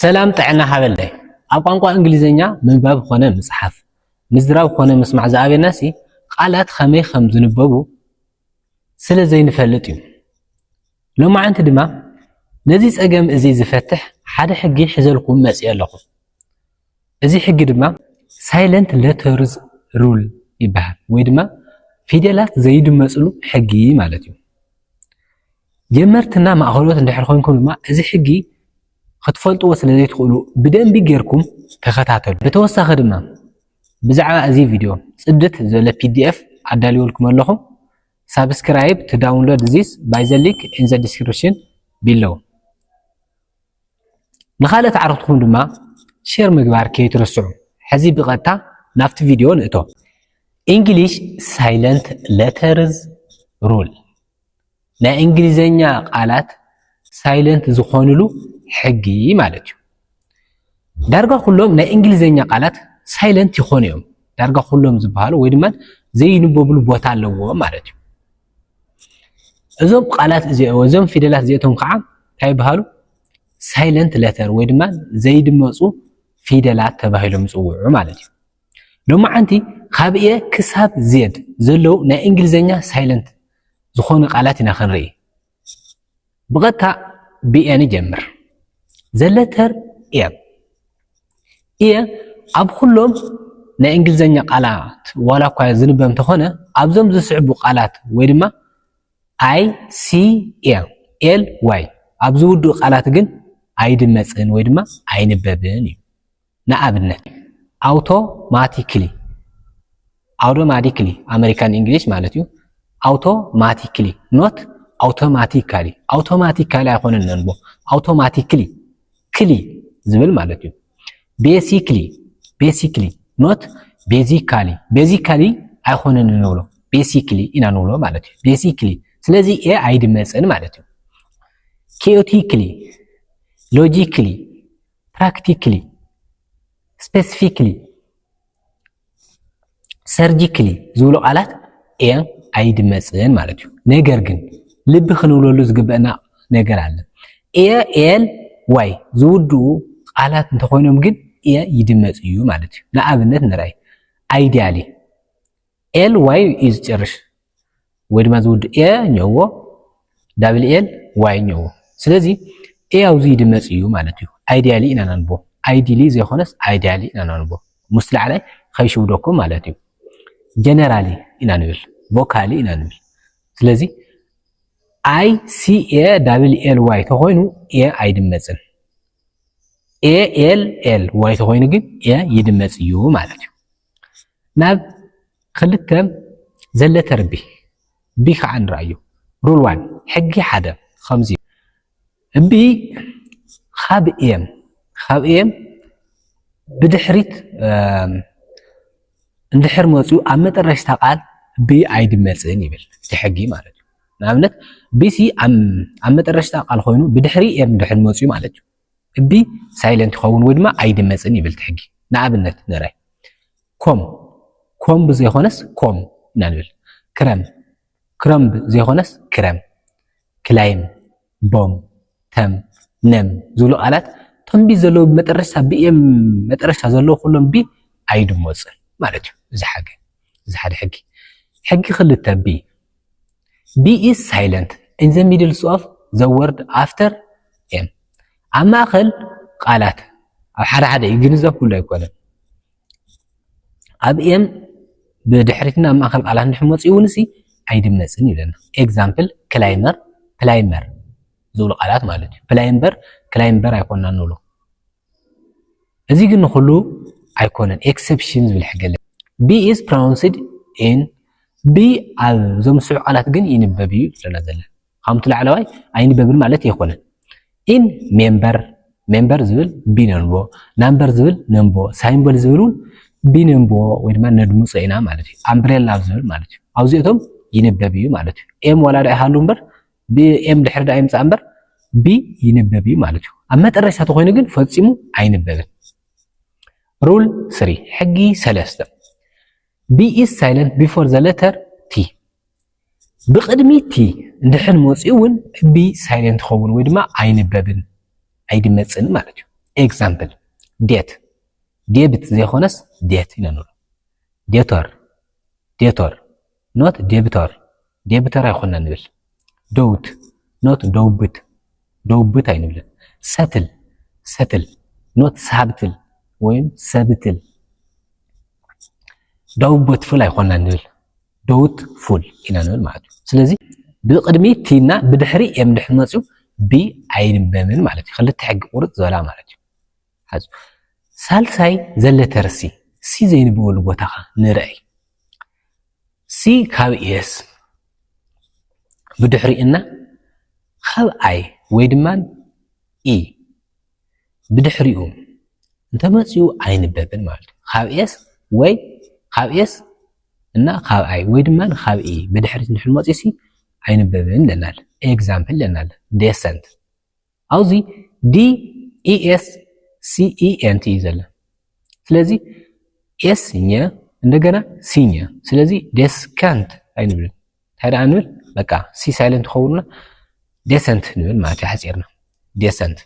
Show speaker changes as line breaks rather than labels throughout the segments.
سلام طعنا حبلدي أقوى إنجليزية من باب خانة مصحف مزراب خانة مسمع زعبي ناسي قالت خمي خمزن بابو سلا زين فلتيم لو ما عند دما نزيز أجم إزي زفتح حدا حقي حزلكم مسئلة لكم إزي حقي دما silent letters rule يبها ويدما فيديالات زيد مسئلو حقي مالتيو جمرتنا مع أخوات اللي حرخونكم دما إزي حقي خطفلتوا وسلذي تقولوا بدأن بيجيركم كختاتل بتوسخ دما بزعوا أزي فيديو صدت زل PDF عداليو لكم اللهم subscribe to download this by the link in the description below نخالة تعرفتكم دما شير مقبار كي ترسعوا حزي بغتا نافت فيديو نقطو English silent letters rule نا إنجليزية قالات silent زخونلو حقي مالتيو دارغا كلهم نا انجليزية قالات سايلنت يخونيهم دارغا كلهم زبالو ويدمان زي نبوبلو بوتا لو مالتيو ازوم قالات زي وزوم فيدلات زيتهم كعا تاي بحالو سايلنت لتر ويدمان زي دمصو فيدلات تباهلو مصوعو مالتيو لما عندي خابئه كساب زيد زلو نا انجليزية سايلنت زخون قالاتنا خنري بغتا بياني جمر the letter إيه أب كلهم نا إنجليزية قالات ولا كوي زنبهم تخونه أبزم زسعبو قالات ويدما I C L Y أبزودو قالات جن I دمسن ويدما I نببني نأبنه automatically American English مالتيو automatically not automatically يكون النبو automatically كلي زبل مالتيو basically not basically يكون النولو basically إنا نولو مالتيو basically سلازي إيه عيد مسألة مالتيو chaotically logically practically specifically surgically زولو قالات إيه عيد مسألة مالتيو نجرجن لب خنولو لزقبنا نجر على إيه واي زودو قالات انت خوينهم جن إيه يدمز إيو مالتي نعبنت نرأي ideally L Y is جرش ودما زود إيه نيوو L Y نيوو سلازي إيه أوزي يدمز إيو مالتي ideally إنا ننبو ideally زي خونس ideally إنا ننبو مسلع علي خيشو دوكو مالتي generally إنا نبل vocally إنا نبل سلازي I C A L Y تخوينو إيه يدمزن A L Y تخوينو جن إيه يدمز إيو مالتيو ناب خلتهم زلة تربي بيخ عن رأيه رول 1 حقي حدا خمسين بي خاب إيم بدحريت اندحر موصو عمت الرشتا قال بي يدمزن يبل تحقي مالتيو نعملت بيسي عمت الرشتا قال خوينو بدحري بدحر موصو مالتيو بي سايلنت خون ودما عيد مسن يبل تحقي نعبنت نراي كوم بزي خونس كوم نانبل كرم بزي خونس كرم كلايم بوم تم نم زولو قالات تنبي زلو مترشا بيم مترشا زلو كلهم بي عيد موصل مالتيو زي حاجه حقي خلت بي B is silent in the middle of the word after M. أما أخل قالات أو حدا يجنزب كله يقول. أب M بدحرتنا أما أخل قالات نحمص يونسي عيد مسني لنا. Example climber زول قالات مالتي. climber يكون نقوله. إذا قلنا خلو يكون exceptions بالحاجة. B is pronounced in بي زوم سوء قالات جن ينببيو لنا زلا خامت العلواي عين ببر مالت يخونه إن member زول بينبو number زول نمبو symbol زولون بينبو ويدما ندمو صينا مالتي umbrella زول مالتي أوزيتهم ينببيو مالتي إم ولا ده هالومبر بي إم دحر ده إم سامبر بي ينببيو مالتي أما ترى هتخونه جن فتسمو عين ببر rule 3 حقي سلاسة B is silent before the letter T. بقدمي T ندحن موصيون B silent خون ويدما عين بابن عيد مسن مالتيو ኤግዛምፕል ዴት ዴቢት ዘይኾነስ ዴት ኢና ንብሎ ዴቶር ዴቶር ኖት ዴቢቶር ዴቢተር ኣይኮንና ንብል ዶውት ኖት ዶውብት ዶውብት ኣይንብልን ሰትል ሰትል ኖት ሳብትል ወይም ሰብትል ዶውብት ፉል ኣይኮንና ንብል ዶውት ፉል ኢና ንብል ማለት እዩ ስለዚ ብቅድሚ ቲና ብድሕሪ ኤም ድሕሪ መፅኡ ቢ ኣይንበብን ማለት እዩ ክልተ ሕጊ ቁርጥ ዘላ ማለት እዩ ሓዙ ሳልሳይ ዘለተር ሲ ዘይንብበሉ ቦታ ንርአይ ሲ ካብ ኤስ ብድሕሪእና ካብ ኣይ ወይ ድማ ኢ ብድሕሪኡ እንተመፅኡ ኣይንበብን ማለት እዩ ካብ ኤስ ወይ ካብ ኤስ እና ካብ ኣይ ወይ ድማ ካብ ኢ ብድሕሪት እንድሕር መፅኡ ሲ ኣይንበብን ለናል ኤግዛምፕል ለናል ዴሰንት ኣብዚ ዲ ኢኤስ ሲኢኤንቲ እዩ ዘሎ ስለዚ ኤስ ኘ እንደገና ሲኘ ስለዚ ዴስካንት ኣይንብልን እንታይ ደኣ ንብል በቃ ሲ ሳይለንት ኸውንና ዴሰንት ንብል ማለት እዩ ሓፂርና ዴሰንት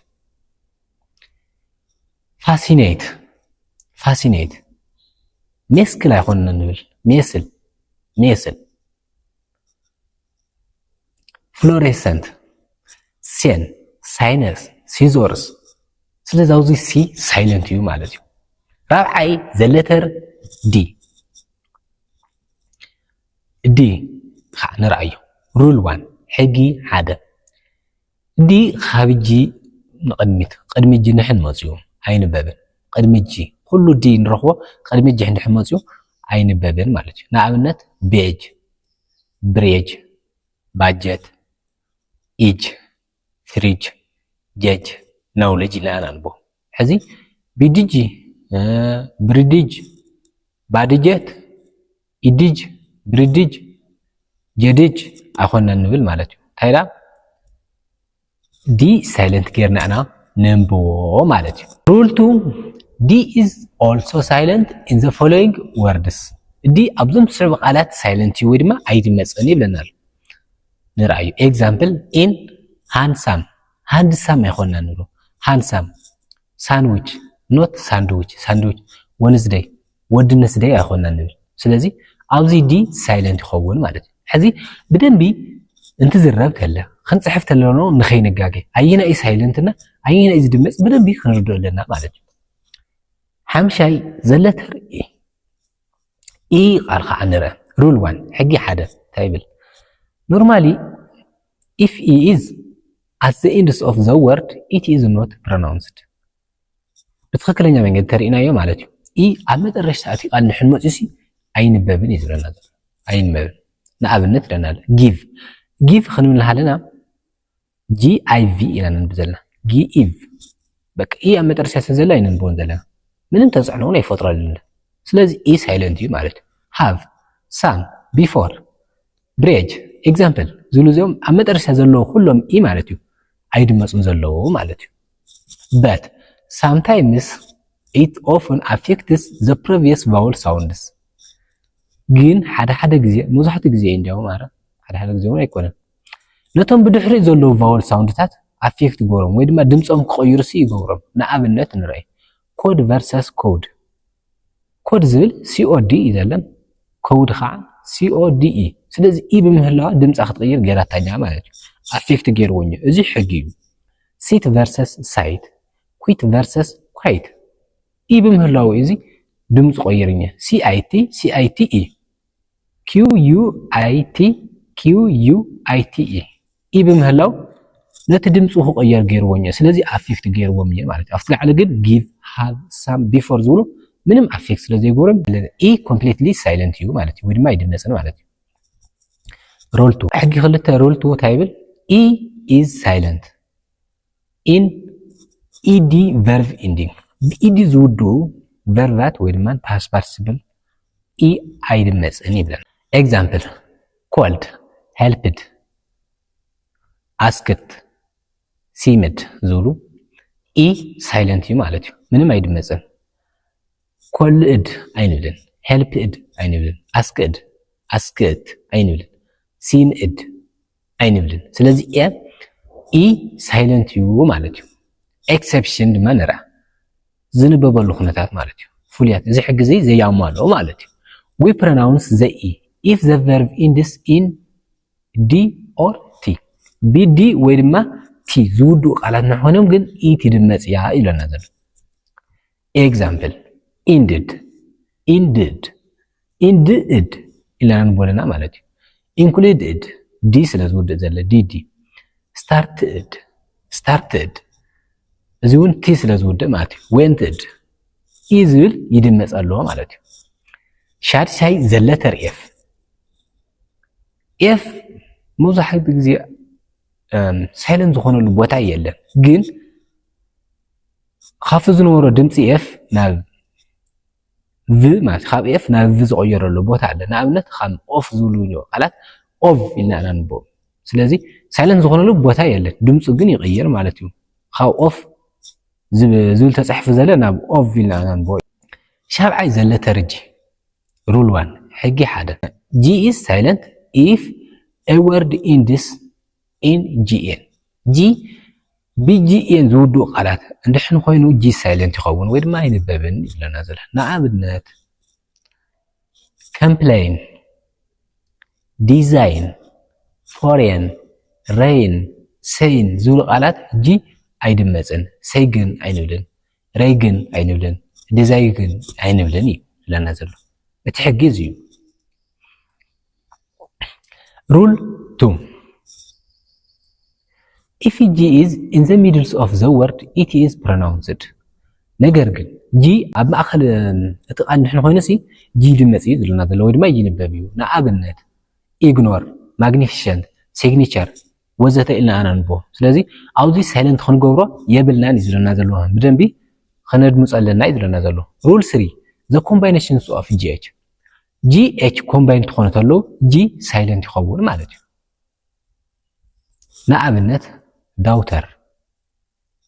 ፋሲኔት ፋሲኔት ሜስክል ኣይኮንና ንብል ሜስል ሜስል ፍሎሬሰንት ሴን ሳይነስ ሲዞርስ ስለዚ ኣብዚ ሲ ሳይለንት እዩ ማለት እዩ ራብዓይ ዘለተር ዲ ዲ ከዓ ንርአዮ ሩል ዋን ሕጊ ሓደ ዲ ካብ ጂ ንቅድሚት ቅድሚ ጂ ንሕን መፅኡ ኣይንበብን ቅድሚ ጂ ኩሉ ዲ ንረኽቦ ቅድሚ ጂ ንድሕር መፅኡ ኣይንበብን ማለት እዩ ንኣብነት ቤጅ ብሬጅ ባጀት ኢጅ ፍሪጅ ጀጅ ናውለጅ ኢልና ንቦ ሕዚ ቢድጂ ብሪድጅ ባድጀት ኢድጅ ብሪድጅ ጀድጅ ኣይኮንና ንብል ማለት እዩ እንታይ ዳ ዲ ሳይለንት ጌርና ኢና ነንብቦ ማለት እዩ ሩል ቱ ዲ ኢዝ ኦልሶ ሳይለንት ኢን ዘ ፎሎዊንግ ወርድስ ዲ ኣብዞም ዝስዕቡ ቃላት ሳይለንት እዩ ወይ ድማ ኣይድመፅን ይብለናል ንርአዩ ኤግዛምፕል ኢን ሃንሳም ሃንድሳም ኣይኮንና ንብሎ ሃንሳም ሳንዊች ኖት ሳንድዊች ሳንድዊች ወንዝደይ ወድነስደይ ኣይኮንና ንብል ስለዚ ኣብዚ ዲ ሳይለንት ይኸውን ማለት እዩ ሕዚ ብደንቢ እንትዝረብ ከለ ክንፅሕፍ ተለኖ ንኸይንጋገ ኣየና እዩ ሳይለንትና ኣየና እዩ ዝድመፅ ብደንቢ ክንርድኦ ኣለና ማለት እዩ ሓምሻይ ዘለተር ኢ ቃል ከዓ ንርአ ሩል ዋን ሕጊ ሓደ እንታይ ይብል ኖርማሊ ኢፍ ኢ ኢዝ at the end of the word it is not pronounced ብትክክለኛ መንገዲ ተሪእናዮ ማለት እዩ ኢ ኣብ መጨረሻ ሰዓት ቃል ንሕን መፅኡ ሲ ኣይንበብን እዩ ዝብለና ዘሎ ኣይንበብን ንኣብነት ለና ጊቭ ጊቭ ክንብል ሃለና ጂ ኣይ ቪ ኢና ንንብ ዘለና ጊቭ በቃ ኢ ኣብ መጨረሻ ዘላ ኣይንንብቦን ዘለና ምንም ተፅዕኖ እውን ኣይፈጥረልን ስለዚ ኢ ሳይለንት እዩ ማለት እዩ ሃቭ ሳም ቢፎር ብሬጅ ኤግዛምፕል ዝብሉ እዚኦም ኣብ መጨረሻ ዘለዉ ኩሎም ኢ ማለት እዩ ኣይድመፁን ዘለዉ ማለት እዩ but sometimes it often affects the previous vowel sounds ግን ሓደ ግዜ መብዛሕትኡ ግዜ እንዲያው ማለት ሓደ ግዜ እውን ኣይኮነን ነቶም ብድሕሪ ዘለዉ ቫወል ሳውንድታት ኣፌክት ይገብሮም ወይ ድማ ድምፆም ክቕይሩ ሲ ይገብሮም ንኣብነት ንርአይ ኮድ ቨርሰስ ኮድ ኮድ ዝብል ሲኦዲ እዩ ዘለን ኮድ ከዓ ሲኦዲኢ ስለዚ ኢ ብምህላዋ ድምፃ ክትቕይር ጌራታኛ ማለት እዩ ኣፌክት ገይርዎኝ እዚ ሕጊ እዩ ሲት ቨርሰስ ሳይት ኩዊት ቨርሰስ ኳይት ኢ ብምህላው እዚ ድምፅ ቆይርኝ ሲአይቲ ሲአይቲ ኢ ኪዩአይቲ ኪዩአይቲ ኢ ብምህላው ነቲ ድምፁ ክቕየር ገይርዎኝ ስለዚ ኣፌክት ገይርዎም እየ ማለት እዩ ኣብቲ ላዕሊ ግን ጊቭ ሃቭ ሳም ቢፎር ዝብሉ ምንም ኣፌክት ስለዘይገብሮም ኢ ኮምፕሊትሊ ሳይለንት እዩ ማለት እዩ ወይ ድማ ኣይድመፅን ማለት እዩ ሮል ቱ ሕጊ ክልተ ሮል ቱ እንታይ ይብል ኢ ኢዝ ሳይለንት ኢን ኢዲ ቨርብ ኢንዲንግ ብኢዲ ዝውድኡ ቨርባት ወይ ድማ ፓስት ፓርቲሲፕል ኢ ኣይድመፅን ይብለና ኤግዛምፕል ኮልድ ሄልፕድ ኣስክት ሲምድ ዝብሉ ኢ ሳይለንት እዩ ማለት እዩ ምንም ኣይድመፅን ኮልእድ ኣይንብልን ሄልፕድ ኣይንብልን ኣስክድ ኣስክት ኣይንብልን ሲምእድ ኣይንብልን ስለዚ ኢ ሳይለንት እዩ ማለት እዩ ኤክሰፕሽን ድማ ንርአ ዝንበበሉ ኩነታት ማለት እዩ ፍሉያት እዚ ሕጊ እዚ ዘያማልኦ ማለት እዩ we pronounce the e if the verb ends in d or t bd ወይ ድማ t ዝውድኡ ቃላት ንኾኖም ግን e ትድመጽ እያ ኢለና ዘሎ example ended ended ended ኢለና ንቦለና ማለት እዩ included d ስለ ዝውድእ ዘሎ dd started started እዚ እውን t ስለ ዝውድእ ማለት እዩ wented e ዝብል ይድመጽ ኣለዎ ማለት እዩ ሻድሻይ the letter f f መብዛሕትኡ ግዜ ሳይለንት ዝኾነሉ ቦታ የለን ግን ካፍ ዝነበሮ ድምፂ f ናብ v ማለት ካብ f ናብ v ዝቆየረሉ ቦታ አለ ንኣብነት ከም ኦፍ ዝብሉ ቃላት ኦፍ ኢልና ንንቦ ስለዚ ሳይለንት ዝኾነሉ ቦታ የለን ድምፁ ግን ይቕየር ማለት እዩ ካብ ኦፍ ዝብል ተጻሒፉ ዘለ ናብ ኦፍ ኢልና ንንቦ ሻብዓይ the letter g rule 1 ሕጊ ሓደ g is silent if a word ends in gn g bgn ዝውድኡ ቃላት እንድሕን ኮይኑ g silent ይኸውን ወይ ድማ ይንበብን ይብለና ዘለ ንኣብነት complain design foreign rain sein ዝብሉ ቃላት g አይድመጽን say ግን አይንብልን ray ግን አይንብልን design ግን አይንብልን ይብለና ዘሎ እቲ ሕጊ እዚ እዩ rule 2 if g is in the middle of the word it is pronounced ነገር ግን g ኣብ ማእከል እቲ ቃል ንሕን ኮይኑ ሲ g ድመጽ እዩ ዝለና ዘሎ ወይ ድማ ይንበብ እዩ ንኣብነት ignore magnificent signature ወዘተ ኢልና ኣናንቦ ስለዚ ኣብዚ ሳይለንት ክንገብሮ የብልናን ይዝለና ዘሎ ብደንቢ ከነድምጽ ኣለና ይዝለና ዘሎ rule 3 the combinations of gh gh combined ትኾኑ ተለው g silent ይኸውን ማለት እዩ ንኣብነት daughter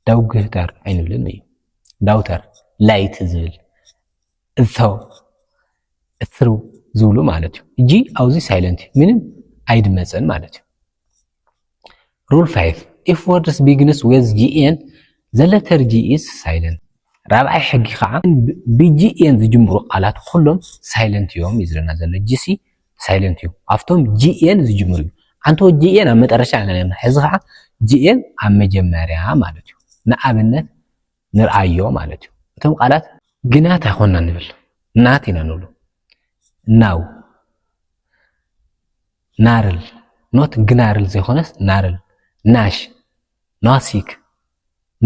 daughter አይንብልን እዩ daughter light ዝብል through through ዝብሉ ማለት እዩ g ኣብዚ ሳይለንት ምንም አይድመጽን ማለት እዩ rule 5 if words begins with gn the letter g is silent ራብዓይ ሕጊ ከዓ bgn ዝጅምሩ ቃላት ኩሎም ሳይለንት እዮም ይዝለና ዘሎ gc ሳይለንት እዩ aftom gn ዝጅምሩ እዩ አንተ gn ኣብ መጨረሻ ኣለና ሕዚ ከዓ gn ኣብ መጀመርያ ማለት እዩ ንኣብነት ንርአዮ ማለት እዩ እቶም ቃላት ግናት አይኮንና ንብል ናት ኢና ንብሉ ናው ናርል ኖት ግናርል ዘይኾነስ ናርል ናሽ ናሲክ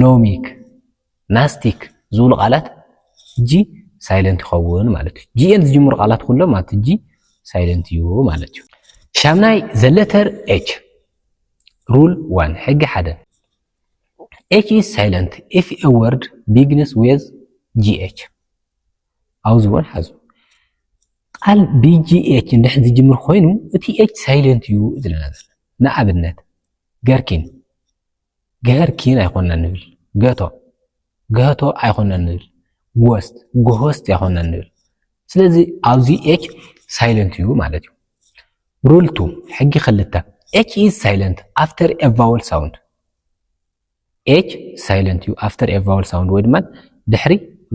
ኖሚክ ናስቲክ ዝብሉ ቃላት g ሳይለንት ይኸውን ማለት እዩ gn ዝጅምሩ ቃላት ኩሎም ማለት g ሳይለንት እዩ ማለት እዩ ሻምናይ the letter h rule 1 ሕጊ ሓደ h is silent if a word begins with gh ኣውዝወን ሓዙ ቃል bgh እንድሕን ዝጅምር ኮይኑ እቲ h ሳይለንት እዩ ዝለና ዘሎ ንኣብነት ገርኪን ገርኪን ኣይኮንና ንብል ገቶ ገቶ ኣይኮንና ንብል ጎስት ጎስት ኣይኮንና ንብል ስለዚ ኣብዚ h ሳይለንት እዩ ማለት እዩ rule 2 ሕጊ ክልተ h is silent after a vowel sound h silent you after a vowel sound ወይ ድማ ድሕሪ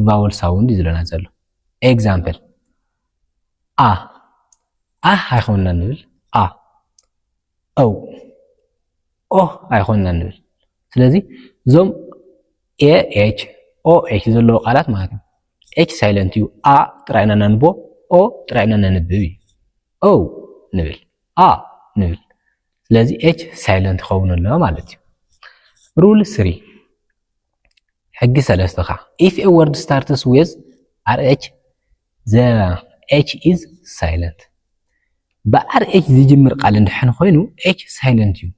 vowel sound ይዝለና ዘሎ example a ኣይኮንና ንብል a o o ኣይኮንና ንብል ስለዚ ዞም a h o h ዘለዎ ቃላት ማለት ነው h silent you a ጥራይና ነንቦ o ጥራይና ነንብብ o ንብል a ንብል ስለዚህ h silent ይኸውን ማለት እዩ rule 3 ሕጊ ሰለስተ ከዓ if a word starts with rh the h is silent በrh ዝጅምር ቃል እንድሕን ኮይኑ h silent እዩ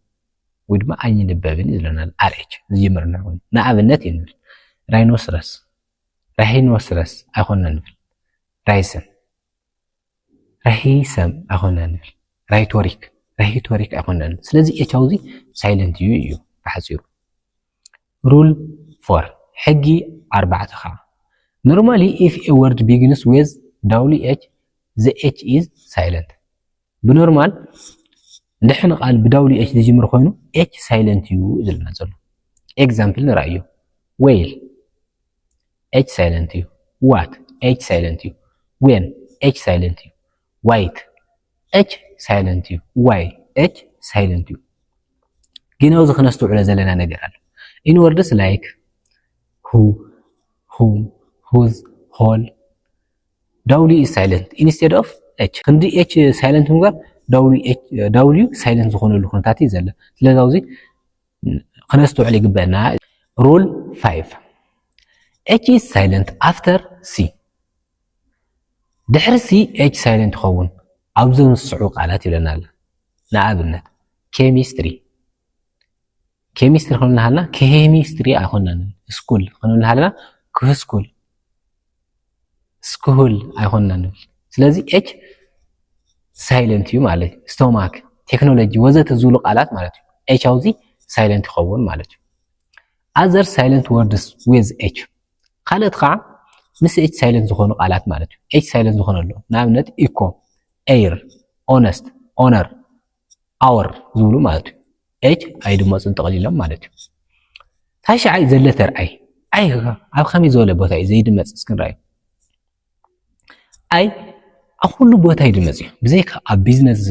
ወይ ድማ ኣይንበብን ይለናል rh ዝጅምር ነው ንኣብነት ይንብል rhinoceros rhinoceros ኣይኮንና ንብል ራይሰን ራሂሰም ኣይኮንና ንብል rhetoric rhetoric ኣይኮንና ስለዚ h ኣብዚ silent እዩ ብሓጺሩ rule 4 ሕጊ 4 ከዓ normally if a word begins with wh the h is silent بنورمال ንሕን ቃል wh ዝጅምር ኮይኑ h silent እዩ ዝልና ዘሎ example ንራእዩ whale H silent እዩ what H silent እዩ when H silent እዩ white H silent እዩ why H silent እዩ ግን ኣብዚ ክነስተውዕሎ ዘለና ነገር ኣሎ in words like who whom whose whole W is silent instead of H ክንዲ H silent ምግባር W silent ዝኾነሉ ኩነታት እዩ ዘሎ ስለዚ ኣብዚ ክነስተውዕሎ ይግበአና rule 5 H is silent after C ድሕሪ C H silent ይኸውን ኣብዚ ምስዑ ቃላት ይብለና ኣሎ ንኣብነት ኬሚስትሪ ክንብልና ሃለና ኬሚስትሪ ኣይኮንናን ስኩል ክንብልና ሃለና ክስኩል ስኩል ኣይኮንናን ስለዚ H ሳይለንት እዩ ማለት እዩ ስቶማክ ቴክኖሎጂ ወዘተ ዝብሉ ቃላት ማለት እዩ H ኣብዚ ሳይለንት ይኸውን ማለት እዩ other silent words with H ካልኦት ከዓ ምስ H ሳይለንት ዝኾኑ ቃላት ማለት እዩ H ሳይለንት ዝኾነሉ ንኣብነት ኢኮ ኤር ኦነስት ኦነር አወር ዝብሉ ማለት እዩ H ኣይድመፁን ተቐሊሎም ማለት እዩ ታሽዓይ ዘለተር ኣይ ኣብ ከመይ ዝበለ ቦታ እዩ ዘይድመፅ እስክንራዩ ኣይ ኣብ ኩሉ ቦታ ይድመፅ እዩ ብዘይካ ኣብ ቢዝነስ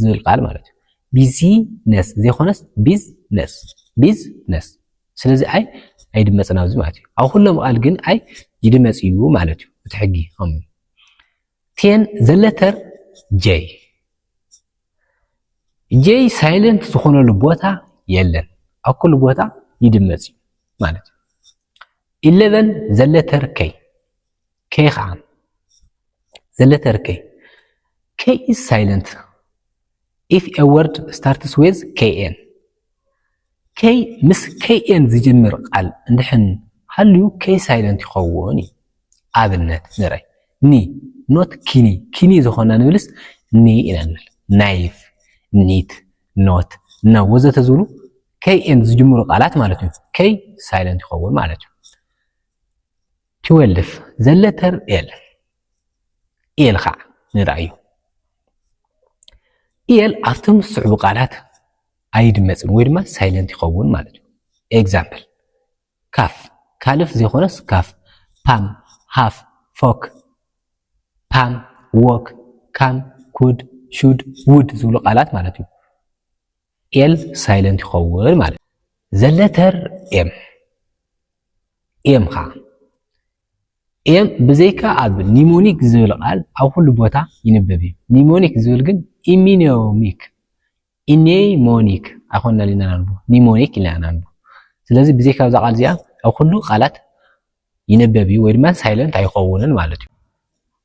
ዝብል ቃል ማለት እዩ ቢዝነስ ዘይኮነስ ቢዝነስ ስለዚ ኣይ ኣይድመፅን ኣብዚ ማለት እዩ ኣብ ኩሎም ቃል ግን ኣይ ይድመፅ እዩ ማለት እዩ እቲ ሕጊ ከምኡ ቴን ዘለተር ጄ ጄ ሳይለንት ዝኾነሉ ቦታ የለን ኣብ ኩሉ ቦታ ይድመፅ እዩ ማለት እዩ 11 ዘለተር ከይ ከይ ከዓ ዘለተር ከይ ከይ is silent if a word starts with kn ከይ ምስ kn ዝጅምር ቃል እንድሕን ሃልዩ ከይ ሳይለንት ይኸውን እዩ ኣብነት ንርኢ ኒ ኖት ኪኒ ዝኾና ንብልስ ኒ ኢና ንብል ናይፍ ኒት ኖት ነው ወዘተ ዝብሉ kn ዝጅምሩ ቃላት ማለት እዩ ከይ ሳይለንት ይኸውን ማለት እዩ 12 ዘለተር ኤል ኤል ከዓ ንርአዩ ኤል ኣብቲ ምስዕቡ ቃላት ኣይድመፅን ወይ ድማ ሳይለንት ይኸውን ማለት እዩ ኤግዛምፕል ካፍ ካልፍ ዘይኮነስ ካፍ ፓም ሃፍ ፎክ ፓም ዎክ ካም ኩድ ሹድ ውድ ዝብሉ ቃላት ማለት እዩ ኤል ሳይለንት ይኸውን ማለት እዩ ዘለተር ኤም ኤም ከዓ ኤም ብዘይካ ኣብ ኒሞኒክ ዝብል ቃል ኣብ ኩሉ ቦታ ይንበብ እዩ ኒሞኒክ ዝብል ግን ኢኔሞኒክ ኣይኮንና ኢና ናንቦ ኒሞኒክ ኢልና ናንቦ ስለዚ ብዘይካ ኣብዛ ቃል እዚኣ ኣብ ኩሉ ቃላት ይንበብ እዩ ወይ ድማ ሳይለንት ኣይኸውንን ማለት እዩ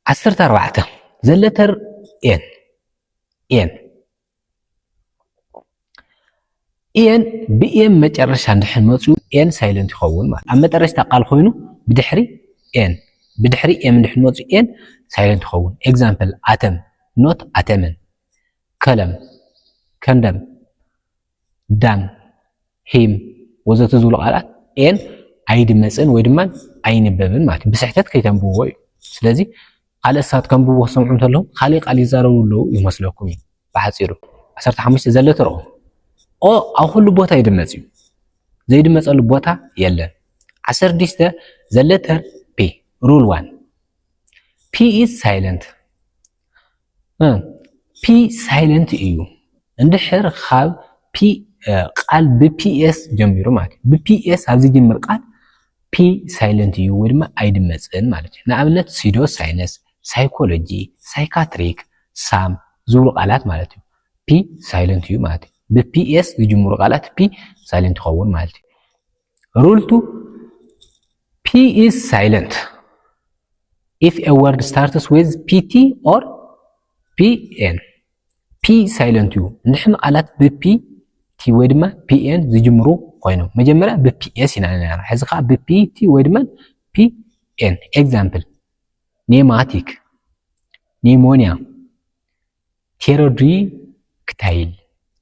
14 ዘለተር ኤን ብኤን መጨረሻ እንድሕን መፅኡ ኤን ሳይለንት ይኸውን ማለት ኣብ መጨረሻ ቃል ኮይኑ ብድሕሪ ኤም እንድሕን መፅኡ ኤን ሳይለንት ይኸውን ኤግዛምፕል ኣተም ኖት ኣተምን ከለም ከንደም ዳም ሂም ወዘተ ዝብሉ ቃላት ኤን ኣይድመፅን ወይ ድማ ኣይንበብን ማለት እዩ ብስሕተት ከይተንብብዎ እዩ ስለዚ ካልእ ሰባት ከንብብዎ ክሰምዑ እንተለዉ ካሊእ ቃል ይዛረቡ ኣለዉ ይመስለኩም እዩ ብሓፂሩ 15 ዘለተር ኦ ኣብ ኩሉ ቦታ ይድመፅ እዩ ዘይድመፀሉ ቦታ የለን 16 ዘለተር ፒ ሩል 1 ፒ is silent ፒ ሳይለንት እዩ እንድሕር ካብ ፒ ቃል ብፒኤስ ጀሚሩ ማለት እዩ ብፒኤስ ኣብዚ ጅምር ቃል ፒ ሳይለንት እዩ ወይ ድማ ኣይድመፅን ማለት እዩ ንኣብነት ሲዶ ሳይነስ ሳይኮሎጂ ሳይካትሪክ ሳም ዝብሉ ቃላት ማለት እዩ ፒ ሳይለንት እዩ ማለት እዩ ብፒኤስ ዝጅምሩ ቃላት ፒ ሳይለንት ይኸውን ማለት እዩ ሩል 2 ፒ is silent if a word starts with pt or pn ፒ ሳይለንት እዩ ንሕን ቃላት ብፒ ቲ ወይ ድማ ፒኤን ዝጅምሩ ኮይኖም መጀመርያ ብፒኤስ ኢና ነራ ሕዚ ከዓ ብፒቲ ወይ ድማ ፒኤን ኤግዛምፕል ኔማቲክ ኒሞኒያ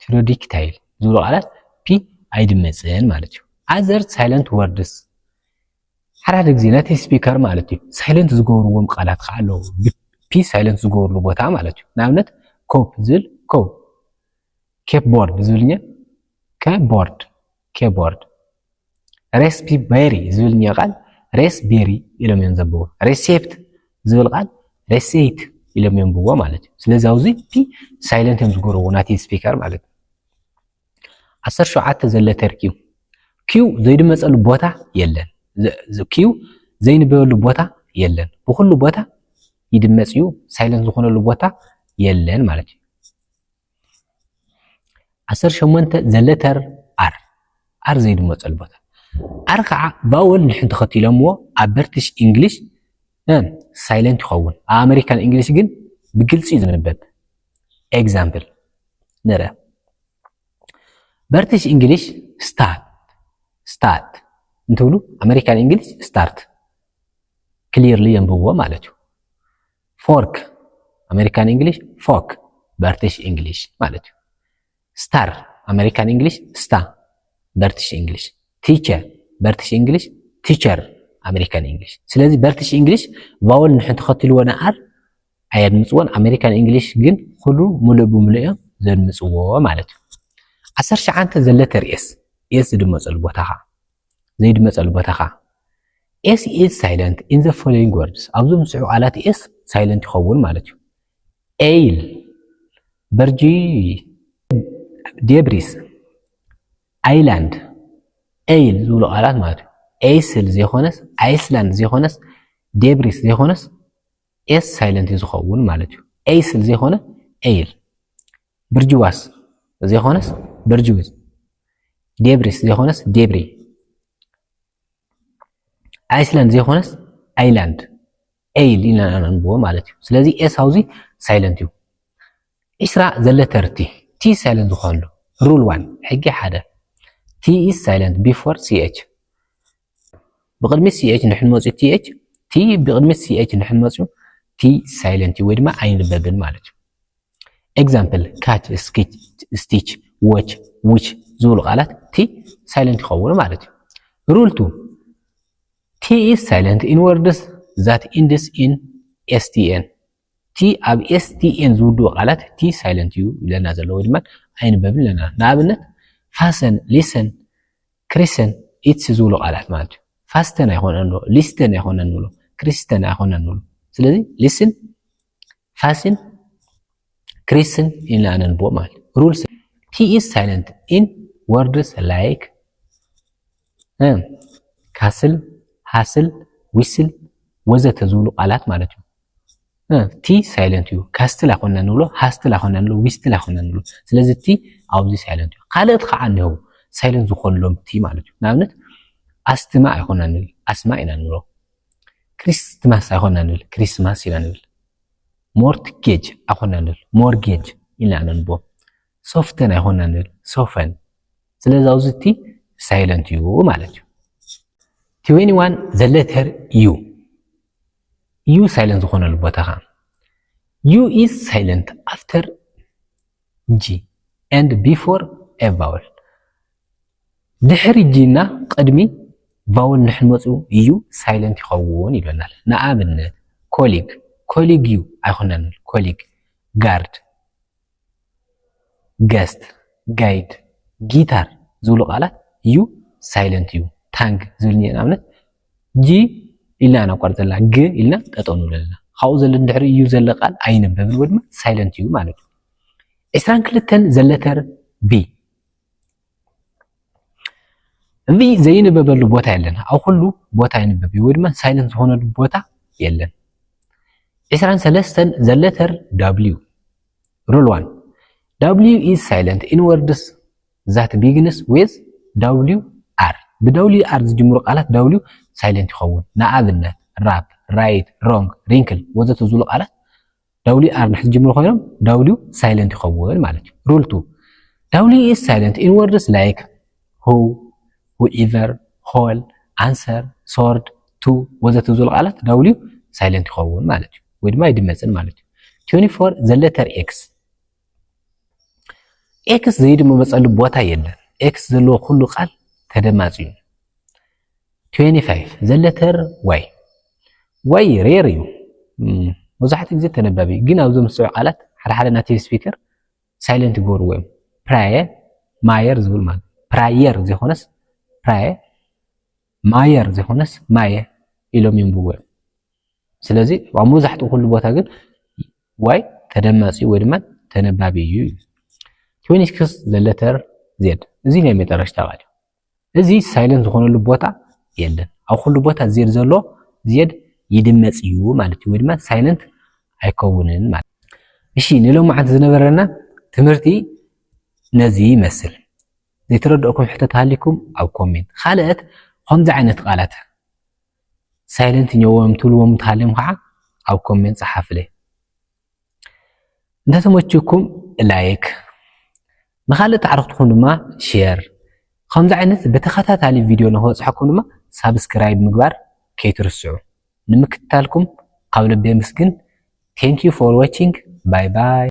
ቴሮዲክታይል ዝብሉ ቃላት ፒ ኣይድመፅን ማለት እዩ ኣዘር ሳይለንት ወርድስ ሓደ ግዜ ነቲ ስፒከር ማለት እዩ ሳይለንት ዝገብርዎም ቃላት ከዓ ኣለዉ ፒ ሳይለንት ዝገብርሉ ቦታ ማለት እዩ ንኣብነት ኮፕ ዝብል ኮፕ ኬፕቦርድ ዝብልኛ ከቦርድ ሬስፒ ቤሪ ዝብልኛ ቃል ሬስቤሪ ኢሎም የንዘብዎ ሬሴፕት ዝብል ቃል ሬሴይት ኢሎም የንብዎ ማለት እዩ ስለዚ ኣብዚ ቲ ሳይለንት እዮም ዝገብርዎ ናቲ ስፒከር ማለት እዩ 17 ዘለተር ኪው ኪው ዘይድመፀሉ ቦታ የለን ኪው ዘይንበበሉ ቦታ የለን ብኩሉ ቦታ ይድመፅ እዩ ሳይለንት ዝኾነሉ ቦታ የለን ማለት እዩ 18 ዘለተር አር አር ዘይድመፀሉ ቦታ አር ከዓ ቫወል ንሕን ተኸቲሎምዎ ኣብ ብርቲሽ እንግሊሽ ሳይለንት ይኸውን ኣብ ኣሜሪካን እንግሊሽ ግን ብግልፂ እዩ ዝንበብ ኤግዛምፕል ንርአ ብርቲሽ እንግሊሽ ስታት እንትብሉ ኣሜሪካን እንግሊሽ ስታርት ክሊርሊ የንብብዎ ማለት እዩ ፎርክ ኣሜሪካን እንግሊሽ ፎክ ብርቲሽ እንግሊሽ ማለት እዩ ስታር ኣሜሪካን እንግሊሽ ስታ ብርቲሽ እንግሊሽ ቲቸር ብርቲሽ እንግሊሽ ቲቸር ኣሜሪካን እንግሊሽ ስለዚ ብርቲሽ እንግሊሽ ቫወል ንሕን ተኸቲልዎ ንኣር ኣየድምፅዎን ኣሜሪካን እንግሊሽ ግን ኩሉ ሙሉእ ብሙሉእ እዮም ዘድምፅዎ ማለት እዩ 19 ዘለተር ኤስ ኤስ ዝድመፀሉ ቦታ ኸ ዘይድመፀሉ ቦታ ኸ ኤስ ኢዝ ሳይለንት ኢን ዘ ፎሎዊንግ ወርድስ ኣብዚ ምስዑ ቃላት ኤስ ሳይለንት ይኸውን ማለት እዩ ኤይል በርጂ ዴብሪስ አይላንድ ኤይል ዝብሉ ቃላት ማለት እዩ ኤይስል ዘይኾነስ አይስላንድ ዘይኾነስ ዴብሪስ ዘይኾነስ ኤስ ሳይለንት ዝኸውን ማለት እዩ ኤይስል ዘይኾነ ኤይል ብርጅዋስ ዘይኾነስ ብርጅውስ ዴብሪስ ዘይኾነስ ዴብሪ አይስላንድ ዘይኾነስ አይላንድ ኤይል ኢልና ንንብዎ ማለት እዩ ስለዚ ኤስ ኣብዚ ሳይለንት እዩ 20 ዘለተር ቲ ሳይለንት ዝኾነሉ ሩል 1 ሕጊ ሓደ ቲ ኢዝ ሳይለንት ቢፎር ሲኤች ብቅድሚት ሲኤች ንሕን መፅኡ ቲኤች ቲ ብቅድሚት ሲኤች ንሕን መፅኡ ቲ ሳይለንት ወይ ድማ ኣይንበብን ማለት እዩ ኤግዛምፕል ካች ስቲች ዎች ዊች ዝብሉ ቃላት ቲ ሳይለንት ይኸውን ማለት እዩ ሩል 2 ቲ ኢዝ ሳይለንት ኢን ወርድስ ዛት ኢንድስ ኢን ኤስቲኤን ቲ ኣብ ኤስቲኤን ዝውድኡ ቃላት ቲ ሳይለንት እዩ ኢለና ዘሎ ወይ ድማ ኣይንበብን ለና ንኣብነት ፋሰን ሊሰን ክሪሰን ኢትስ ዝብሉ ቃላት ማለት እዩ ፋስተን ኣይኮነን ሊስተን ኣይኮነን ብሎ ክሪስተን ኣይኮነን ብሎ ስለዚ ሊስን ፋስን ክሪስን ኢልና ንንብዎ ማለት ሩልስ ቲ ኢዝ ሳይለንት ኢን ወርድስ ላይክ ካስል ሃስል ዊስል ወዘተ ዝብሉ ቃላት ማለት እዩ ቲ ሳይለንት እዩ ካስትል ኣይኮነን ብሎ ሃስትል ኣይኮነን ብሎ ዊስትል ኣይኮነን ብሎ ስለዚ ቲ ኣብዚ ሳይለንት እዩ ካልኦት ከዓ እንሄው ሳይለንት ዝኾንሎም ቲ ማለት እዩ ንኣብነት ኣስትማ ኣይኮነን ንብል ኣስማ ኢና ንብሎ ክሪስትማስ ኣይኮነን ንብል ክሪስማስ ኢና ንብል ሞርትጌጅ ኣይኮነን ንብል ሞርጌጅ ኢልና ንንብቦ ሶፍተን ኣይኮነን ንብል ሶፈን ስለዚ ኣብዚ ቲ ሳይለንት እዩ ማለት እዩ 21 ዘለተር ዩ ሳይለንት ዝኾነሉ ቦታ ኸ ዩ ኢዝ ሳይለንት ኣፍተር ጂ ኤንድ ቢፎር ኤ ቫወል ድሕሪ ጂ እና ቅድሚ ቫወል ንሕን መፅኡ እዩ ሳይለንት ይኸውን ይብለናል ንኣብነት ኮሊግ ዩ ኣይኮነን ንብል ኮሊግ ጋርድ ገስት ጋይድ ጊታር ዝብሉ ቃላት ዩ ሳይለንት እዩ ታንክ ዝብል ንኣብነት ጂ ኢልና ናቋርጥ ዘለና ግ ኢልና ጠጠው ንብሎ ኣለና ካብኡ ዘሎ ድሕሪ እዩ ዘሎ ቃል ኣይንበብን ወይ ድማ ሳይለንት እዩ ማለት እዩ 22 ዘለተር ቢ ቪ ዘይንበበሉ ቦታ የለን ኣብ ኩሉ ቦታ ይንበብ ወይ ድማ ሳይለንት ዝኾነሉ ቦታ የለን 23 ዘለተር W ሩል 1 W is silent in words that begins with WR ብ-WR ዝጅምሩ ቃላት W ሳይለንት ይኸውን ንኣብነት ራፕ ራይት ሮንግ ሪንክል ወዘተ ዝብሉ ቃላት WR ንሕ ዝጅምሩ ኮይኖም W ሳይለንት ይኸውን ማለት እዩ ሩል 2 W is silent in words like who whoever whole answer sword to ወዘተ ዝብሉ ቃላት W ሳይለንት ይኸውን ማለት እዩ ወይ ድማ ይድመፅን ማለት እዩ 24 ዘለተር ኤክስ ኤክስ ዘይድመፀሉ ቦታ የለን ኤክስ ዘለዎ ኩሉ ቃል ተደማፂ እዩ 25 ዘለተር ዋይ ሬር እዩ መብዛሕትኡ ግዜ ተነባቢ ግን ኣብዞም ዝስዑ ቃላት ሓደ ናቲቭ ስፒከር ሳይለንት ይገብርዎ እዮም ማየር ዝብል ማለት ፕራየር ዘይኮነስ ፕራየ ማየር ዘይኮነስ ማየ ኢሎም ይንብዎ ስለዚህ ኣብ መብዛሕትኡ ኩሉ ቦታ ግን ዋይ ተደማፂ ወይ ድማ ተነባቢ እዩ 26 the letter z እዚ ናይ መጨረሻ ቃል እዚ ሳይለንት ዝኾነሉ ቦታ የለን ኣብ ኩሉ ቦታ z ዘሎ z ይድመጽ እዩ ማለት እዩ ወይ ድማ ሳይለንት ኣይከውንን ማለት እሺ ንሎማዓት ዝነበረና ትምህርቲ ነዚ ይመስል ዘይተረድእኩም ሕተት ሃሊኩም ኣብ ኮሜንት ካልአት ከምዚ ዓይነት ቃላት ሳይለንት ኘዎም ትልዎም ታሃልዮም ከዓ ኣብ ኮሜንት ጻሓፍልይ እንተተመቸኩም ላይክ ንኻልእ ተዓርኽትኩም ድማ ሼር ከምዚ ዓይነት በተኸታታሊ ቪድዮ ንኽበጽሐኩም ድማ ሳብስክራይብ ምግባር ከይትርስዑ ንምክትታልኩም ካብ ልቤ ምስግን thank you for watching bye bye